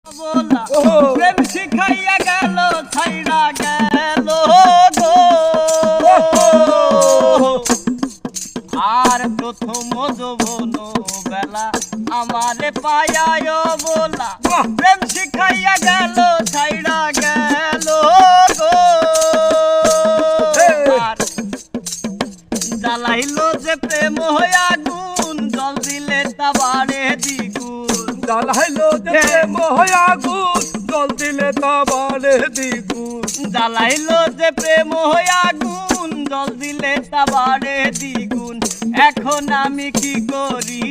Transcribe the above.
প্রেম শিখাইয়া গেল ছাইড়া গেল গো আর প্রথম যৌবন বেলা আমারে পায়ায় বলা প্রেম শিখাইয়া গেল ছাইড়া গেল গো আর জ্বালাইলো যে প্রেম হইয়া গুণ জল দিলে তা বাড়ে দ্বিগুণ জ্বালাইলো যে প্রেম হইয়া গুণ জল দিলে তা বাড়ে দ্বিগুণ জ্বালাইলো যে প্রেম হইয়া গুণ জল দিলে তা বাড়ে দ্বিগুণ এখন আমি কি করি